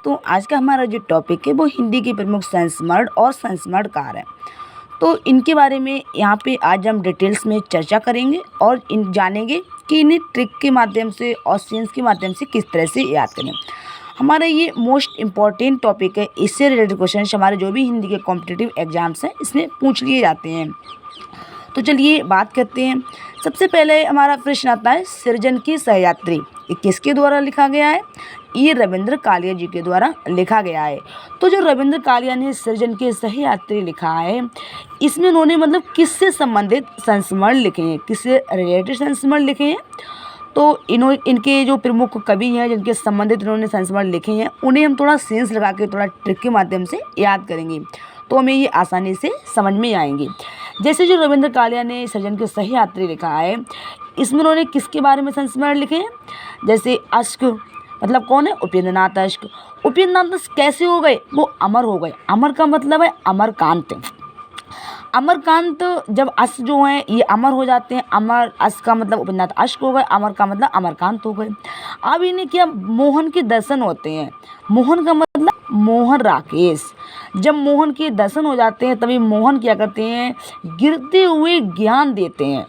तो आज का हमारा जो टॉपिक है वो हिंदी के प्रमुख संस्मरण और संस्मरणकार हैं। तो इनके बारे में यहाँ पे आज हम डिटेल्स में चर्चा करेंगे और इन जानेंगे कि इन्हें ट्रिक के माध्यम से और सीन्स के माध्यम से किस तरह से याद करें। हमारा ये मोस्ट इम्पॉर्टेंट टॉपिक है। इससे रिलेटेड क्वेश्चन हमारे जो भी हिंदी के कॉम्पिटिटिव एग्जाम्स हैं इसमें पूछ लिए जाते हैं। तो चलिए बात करते हैं। सबसे पहले हमारा प्रश्न आता है, सृजन की सहयात्री ये किसके द्वारा लिखा गया है? ये रविंद्र कालिया जी के द्वारा लिखा गया है। तो जो रविंद्र कालिया ने सृजन के सहयात्री लिखा है, इसमें उन्होंने मतलब किससे संबंधित संस्मरण लिखे हैं, किससे रिलेटेड संस्मरण लिखे हैं। तो इनके जो प्रमुख कवि हैं जिनके संबंधित इन्होंने संस्मरण लिखे हैं, उन्हें हम थोड़ा सेंस लगा के थोड़ा ट्रिक के माध्यम से याद करेंगे तो हमें ये आसानी से समझ में आएंगे। जैसे जो रविंद्र कालिया ने सृजन के सहयात्री लिखा है, इसमें उन्होंने किसके बारे में संस्मरण लिखे हैं? जैसे अश्क, मतलब कौन है? उपेंद्रनाथ अश्क। उपेंद्रनाथ अश्क कैसे हो गए? वो अमर हो गए। अमर का मतलब है अमरकांत। अमरकांत जब अश्क जो हैं ये अमर हो जाते हैं, अमर अश्क का मतलब उपेंद्रनाथ अश्क हो गए, अमर का मतलब अमरकांत हो गए। अब इन्हें क्या मोहन के दर्शन होते हैं। मोहन का मतलब मोहन राकेश। जब मोहन के दर्शन हो जाते हैं तभी मोहन क्या करते हैं? गिरते हुए ज्ञान देते हैं।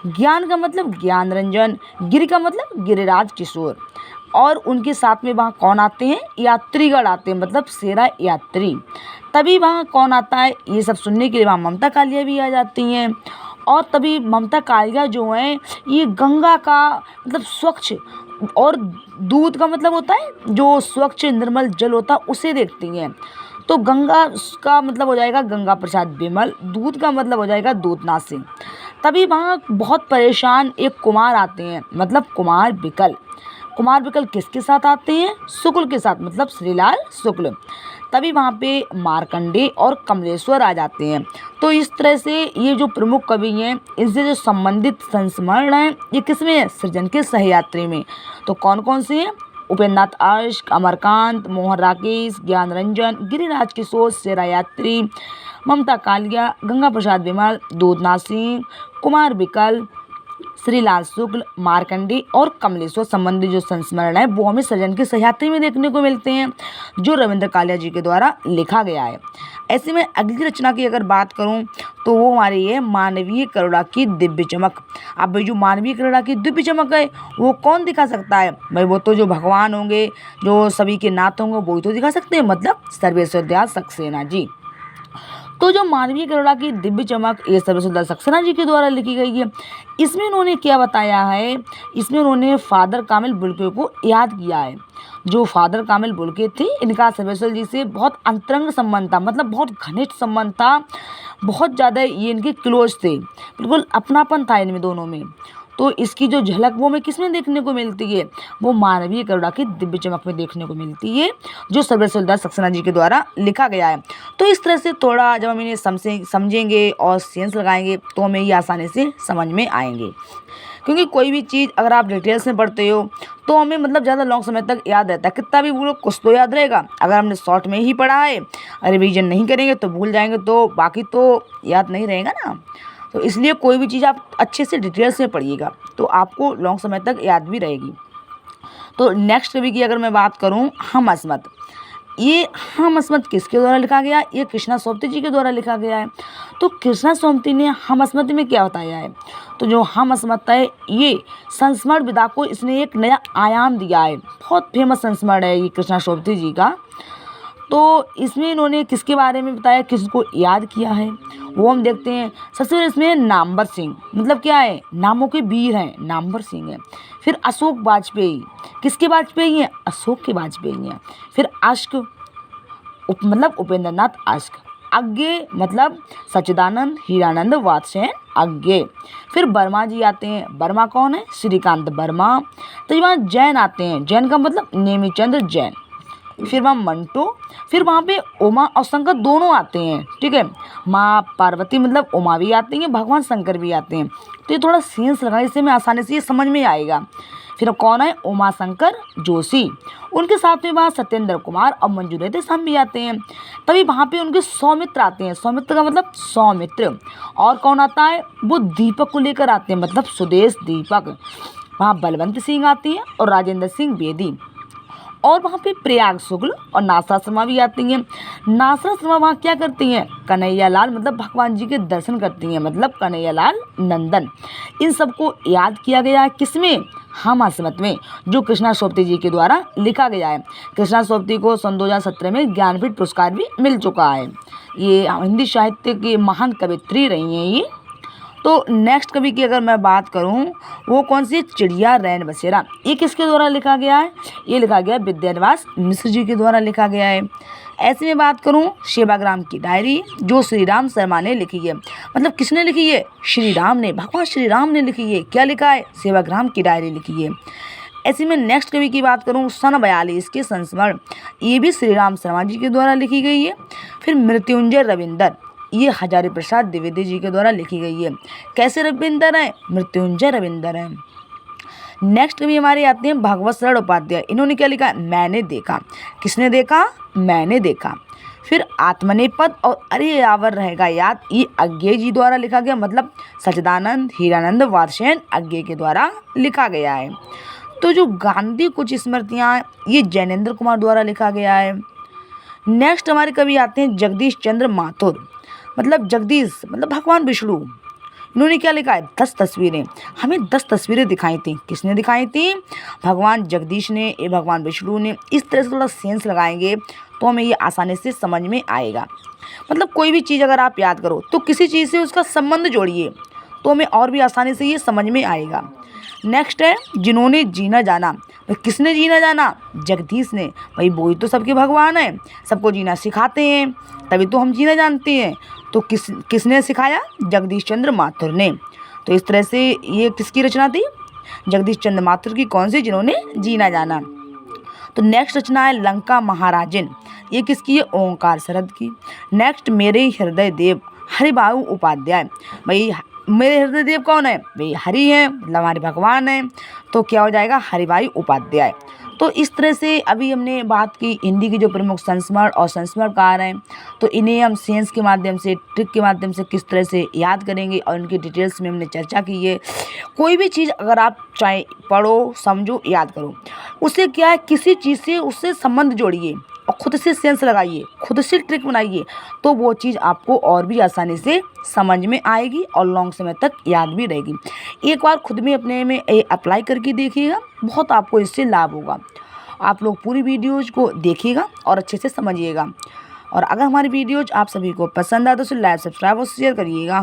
ज्ञान का मतलब ज्ञान रंजन, गिर का मतलब गिरिराज किशोर। और उनके साथ में वहाँ कौन आते हैं? यात्रीगण आते हैं, मतलब सेरा यात्री। तभी वहाँ कौन आता है? ये सब सुनने के लिए वहाँ ममता कालिया भी आ जाती हैं। और तभी ममता कालिया जो हैं ये गंगा का मतलब स्वच्छ, और दूध का मतलब होता है जो स्वच्छ निर्मल जल होता है उसे देखती हैं। तो गंगा का मतलब हो जाएगा गंगा प्रसाद विमल, दूध का मतलब हो जाएगा दूधनाथ सिंह। तभी वहाँ बहुत परेशान एक कुमार आते हैं, मतलब कुमार विकल। कुमार विकल किसके साथ आते हैं? शुक्ल के साथ, मतलब श्रीलाल शुक्ल। तभी वहाँ पे मार्कंडे और कमलेश्वर आ जाते हैं। तो इस तरह से ये जो प्रमुख कवि हैं इनसे जो संबंधित संस्मरण हैं ये किसमें है? सृजन के सहयात्री में। तो कौन कौन से हैं? उपेंद्रनाथ अश्क, अमरकांत, मोहन राकेश, ज्ञान रंजन, गिरिराज किशोर, सेरा यात्री, ममता कालिया, गंगा प्रसाद विमल, दूधनाथ सिंह, कुमार विकल, श्रीलाल शुक्ल, मार्कंडे और कमलेश्वर संबंधी जो संस्मरण है वो हमें सृजन के सहयात्री में देखने को मिलते हैं, जो रविंद्र कालिया जी के द्वारा लिखा गया है। ऐसे में अगली रचना की अगर बात करूं तो वो हमारी है मानवीय करुणा की दिव्य चमक। अब भाई जो मानवीय करुणा की दिव्य चमक है वो कौन दिखा सकता है? भाई वो तो जो भगवान होंगे, जो सभी के नाथ होंगे वो ही तो दिखा सकते हैं, मतलब सर्वेश्वर दयाल सक्सेना जी। तो जो मानवीय करुणा की दिव्य चमक ये सर्वेश्वर दयाल सक्सेना जी के द्वारा लिखी गई है। इसमें उन्होंने क्या बताया है? इसमें उन्होंने फादर कामिल बुल्के को याद किया है। जो फादर कामिल बुल्के थे इनका सर्वेश्वर जी से बहुत अंतरंग संबंध था, मतलब बहुत घनिष्ठ संबंध था, बहुत ज़्यादा ये इनके क्लोज थे, बिल्कुल अपनापन था इनमें दोनों में। तो इसकी जो झलक वो हमें किसमें देखने को मिलती है? वो मानवीय करुणा की दिव्य चमक में देखने को मिलती है, जो सर्वेश्वर दयाल सक्सेना जी के द्वारा लिखा गया है। तो इस तरह से थोड़ा जब हम इन्हें समझेंगे और सेंस लगाएंगे तो हमें ये आसानी से समझ में आएंगे। क्योंकि कोई भी चीज़ अगर आप डिटेल्स में पढ़ते हो तो हमें मतलब ज़्यादा लॉन्ग समय तक याद रहता है। कितना भी बोलो कुछ तो याद रहेगा। अगर हमने शॉर्ट में ही पढ़ा है, रिवीजन नहीं करेंगे तो भूल जाएंगे, तो बाकी तो याद नहीं रहेगा ना। तो इसलिए कोई भी चीज़ आप अच्छे से डिटेल्स में पढ़िएगा तो आपको लॉन्ग समय तक याद भी रहेगी। तो नेक्स्ट कवि की अगर मैं बात करूं, हम अस्मत। ये हम अस्मत किसके द्वारा लिखा गया? ये कृष्णा सोमती जी के द्वारा लिखा गया है। तो कृष्णा सोमती ने हम अस्मत में क्या बताया है? तो जो हम अस्मत है ये संस्मरण विधा को इसने एक नया आयाम दिया है। बहुत फेमस संस्मरण है ये कृष्णा सोमती जी का। तो इसमें इन्होंने किसके बारे में बताया, किसको याद किया है, वो हम देखते हैं। सबसे पहले इसमें नामवर सिंह, मतलब क्या है? नामों के वीर हैं, नामवर सिंह है। फिर अशोक वाजपेयी, किसके वाजपेयी हैं? अशोक के वाजपेयी हैं। फिर अश्क, मतलब उपेंद्रनाथ अश्क। अज्ञे मतलब सच्चिदानंद हीरानंद वात्स्ययन अज्ञे। फिर वर्मा जी आते हैं। वर्मा कौन है? श्रीकांत वर्मा। तो ये वहाँ जैन आते हैं। जैन का मतलब नेमीचंद्र जैन। फिर वहाँ मंटो। फिर वहाँ पे उमा और शंकर दोनों आते हैं, ठीक है। माँ पार्वती मतलब उमा भी आती हैं, भगवान शंकर भी आते हैं। तो ये थोड़ा सेंस लगा, इससे में आसानी से ये समझ में आएगा। फिर कौन है? उमा शंकर जोशी। उनके साथ में वहाँ सत्येंद्र कुमार और मंजू देसाई भी आते हैं। तभी वहाँ पे उनके सौमित्र आते हैं। सौमित्र का मतलब सौमित्र। और कौन आता है? वो दीपक को लेकर आते हैं, मतलब सुदेश दीपक। वहाँ बलवंत सिंह आती है और राजेंद्र सिंह बेदी। और वहाँ पे प्रयाग शुक्ल और नासरा शर्मा भी आती हैं। नासरा शर्मा वहाँ क्या करती हैं, कन्हैयालाल मतलब भगवान जी के दर्शन करती हैं, मतलब कन्हैयालाल नंदन। इन सबको याद किया गया है किसमें, हास्यमत में, जो कृष्णा सोपती जी के द्वारा लिखा गया है। कृष्णा सोपती को सन 2017 में ज्ञानपीठ पुरस्कार भी मिल चुका है। ये हिंदी साहित्य की महान कवित्री रही हैं ये। तो नेक्स्ट कवि की अगर मैं बात करूं, वो कौन सी, चिड़िया रैन बसेरा। ये किसके द्वारा लिखा गया है, ये लिखा गया विद्यानिवास मिश्र जी के द्वारा लिखा गया है। ऐसे में बात करूं, सेवाग्राम की डायरी, जो श्री राम शर्मा ने लिखी है, मतलब किसने लिखी है, श्री राम ने, भगवान श्री राम ने लिखी है। क्या लिखा है, सेवाग्राम की डायरी लिखी है। ऐसे में नेक्स्ट कवि की बात करूं, सन 42 के संस्मरण, ये भी श्री राम शर्मा जी के द्वारा लिखी गई है। फिर मृत्युंजय रविंदर, ये हजारी प्रसाद द्विवेदी जी के द्वारा लिखी गई है। कैसे रविंदर है, मृत्युंजय रविंदर है। नेक्स्ट कवि हमारे आते हैं भागवत शरण उपाध्याय। इन्होंने क्या लिखा, मैंने देखा। किसने देखा, मैंने देखा। फिर आत्मनेपद और अरे आवर रहेगा याद, ये अज्ञे जी द्वारा लिखा गया, मतलब सच्चिदानंद हीरानंद वात्स्यायन अज्ञे के द्वारा लिखा गया है। तो जो गांधी कुछ स्मृतियाँ, ये जैनेन्द्र कुमार द्वारा लिखा गया है। नेक्स्ट हमारे कवि आते हैं जगदीश चंद्र माथुर, मतलब जगदीश मतलब भगवान विष्णु। इन्होंने क्या लिखा है, 10 तस्वीरें। हमें 10 तस्वीरें दिखाई थी। किसने दिखाई थी, भगवान जगदीश ने, ये भगवान विष्णु ने। इस तरह से थोड़ा सेंस लगाएंगे तो हमें ये आसानी से समझ में आएगा। मतलब कोई भी चीज़ अगर आप याद करो तो किसी चीज़ से उसका संबंध जोड़िए तो हमें और भी आसानी से ये समझ में आएगा। नेक्स्ट है जिन्होंने जीना जाना। भाई किसने जीना जाना, जगदीश ने। भाई वही तो सबके भगवान है, सबको जीना सिखाते हैं, तभी तो हम जीना जानते हैं। तो किसने सिखाया, जगदीश चंद्र माथुर ने। तो इस तरह से ये किसकी रचना थी, जगदीश चंद्र माथुर की। कौन सी, जिन्होंने जीना जाना। तो नेक्स्ट रचना है लंका महाराजन, ये किसकी है, ओंकार शरद की। नेक्स्ट मेरे हृदय देव, हरिबाबू उपाध्याय। भाई मेरे हृदय देव कौन है, भाई हरि हैं, मतलब हमारे भगवान हैं। तो क्या हो जाएगा, हरिभाई उपाध्याय। तो इस तरह से अभी हमने बात की हिंदी की जो प्रमुख संस्मरण और संस्मरणकार हैं, तो इन्हें हम सेंस के माध्यम से, ट्रिक के माध्यम से किस तरह से याद करेंगे और इनकी डिटेल्स में हमने चर्चा की है। कोई भी चीज़ अगर आप चाहे पढ़ो, समझो, याद करो, उससे क्या है, किसी चीज़ से उससे संबंध जोड़िए और खुद से सेंस लगाइए, खुद से ट्रिक बनाइए, तो वो चीज़ आपको और भी आसानी से समझ में आएगी और लॉन्ग समय तक याद भी रहेगी। एक बार खुद में अपने में अप्लाई करके देखिएगा, बहुत आपको इससे लाभ होगा। आप लोग पूरी वीडियोज़ को देखिएगा और अच्छे से समझिएगा। और अगर हमारी वीडियोज़ आप सभी को पसंद आए तो उसे लाइक, सब्सक्राइब और शेयर करिएगा।